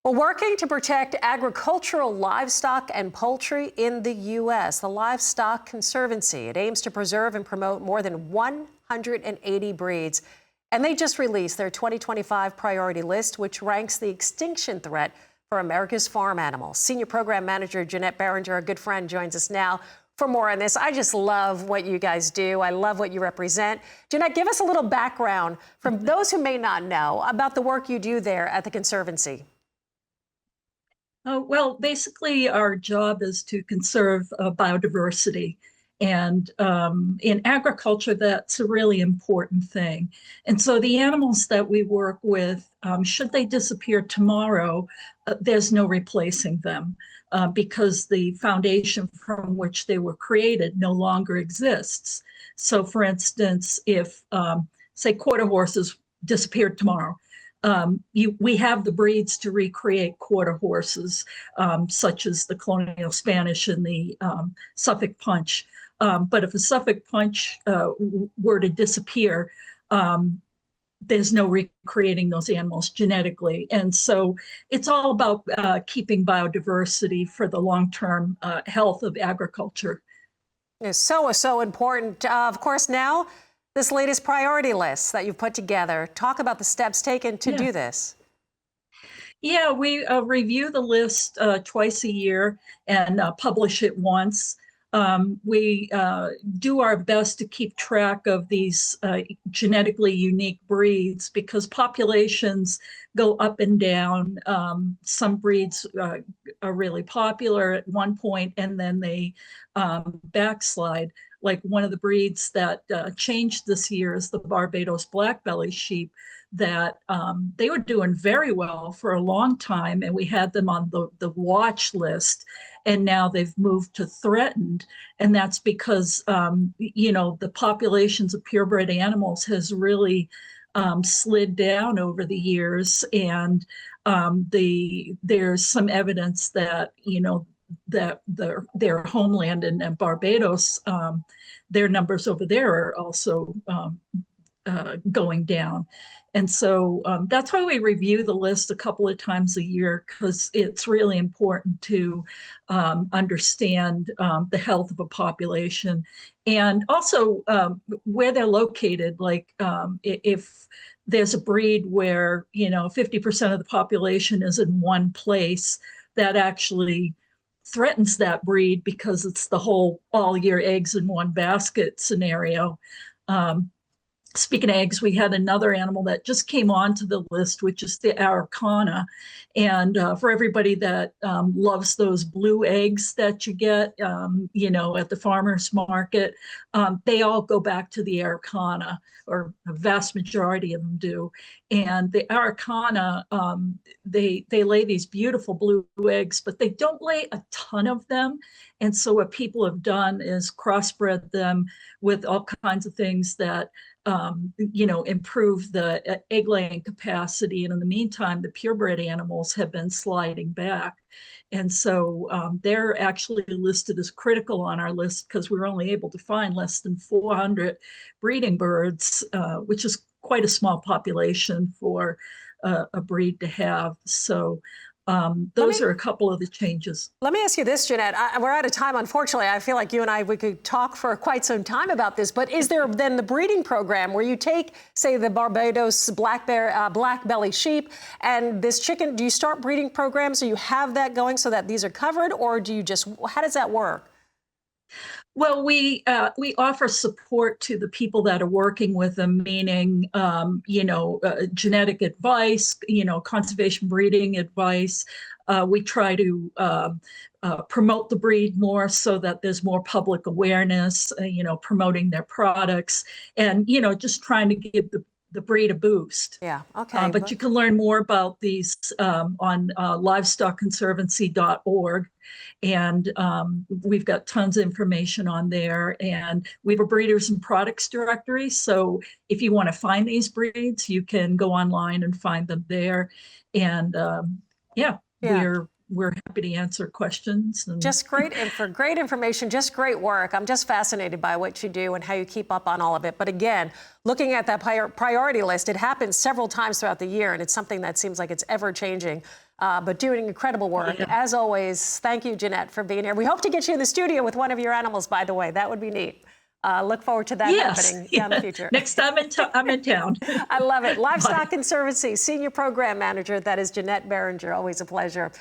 Well, working to protect agricultural livestock and poultry in the U.S., the Livestock Conservancy. It aims to preserve and promote more than 180 breeds. And they just released their 2025 priority list, which ranks the extinction threat for America's farm animals. Senior Program Manager Jeannette Beranger, a good friend, joins us now for more on this. I just love what you guys do. I love what you represent. Jeannette, give us a little background from those who may not know about the work you do there at the Conservancy. Well, basically, our job is to conserve biodiversity. And in agriculture, that's a really important thing. And so the animals that we work with, should they disappear tomorrow, there's no replacing them because the foundation from which they were created no longer exists. So, for instance, if, say, quarter horses disappeared tomorrow, we have the breeds to recreate quarter horses, such as the Colonial Spanish and the Suffolk Punch. But if a Suffolk Punch were to disappear, there's no recreating those animals genetically. And so it's all about keeping biodiversity for the long-term health of agriculture. It's so important. Of course, now, this latest priority list that you've put together. Talk about the steps taken to do this. Yeah, we review the list twice a year and publish it once. We do our best to keep track of these genetically unique breeds because populations go up and down. Some breeds are really popular at one point and then they backslide. Like one of the breeds that changed this year is the Barbados black belly sheep that they were doing very well for a long time, and we had them on the watch list, and now they've moved to threatened, and that's because the populations of purebred animals has really slid down over the years, and there's some evidence that that their homeland in Barbados, their numbers over there are also going down. And so that's why we review the list a couple of times a year, because it's really important to understand the health of a population and also where they're located. Like if there's a breed where 50% of the population is in one place, that actually threatens that breed because it's the whole all your eggs in one basket scenario. Speaking of eggs, we had another animal that just came onto the list, which is the Araucana. And for everybody that loves those blue eggs that you get, at the farmer's market, they all go back to the Araucana, or a vast majority of them do. And the Araucana, they lay these beautiful blue eggs, but they don't lay a ton of them. And so what people have done is crossbred them with all kinds of things that improve the egg laying capacity. And in the meantime, the purebred animals have been sliding back. And so they're actually listed as critical on our list because we were only able to find less than 400 breeding birds, which is quite a small population for a breed to have. So those are a couple of the changes. Let me ask you this, Jeannette. We're out of time, unfortunately. I feel like you and we could talk for quite some time about this. But is there then the breeding program where you take, say, the Barbados black belly sheep and this chicken? Do you start breeding programs? Do you have that going so that these are covered, or do you just? How does that work? Well, we offer support to the people that are working with them, meaning, genetic advice, conservation breeding advice. We try to promote the breed more so that there's more public awareness, promoting their products and, just trying to give the breed a boost. Yeah, okay. But you can learn more about these on livestockconservancy.org. And we've got tons of information on there. And we have a breeders and products directory. So if you want to find these breeds, you can go online and find them there. And we're happy to answer questions. And just great, and for great information, just great work. I'm just fascinated by what you do and how you keep up on all of it. But again, looking at that priority list, it happens several times throughout the year, and it's something that seems like it's ever changing. but doing incredible work. Yeah. As always, thank you, Jeannette, for being here. We hope to get you in the studio with one of your animals, by the way. That would be neat. Look forward to that happening down the future. Next time I'm in town. I love it. Livestock Conservancy Senior Program Manager, that is Jeannette Beranger. Always a pleasure.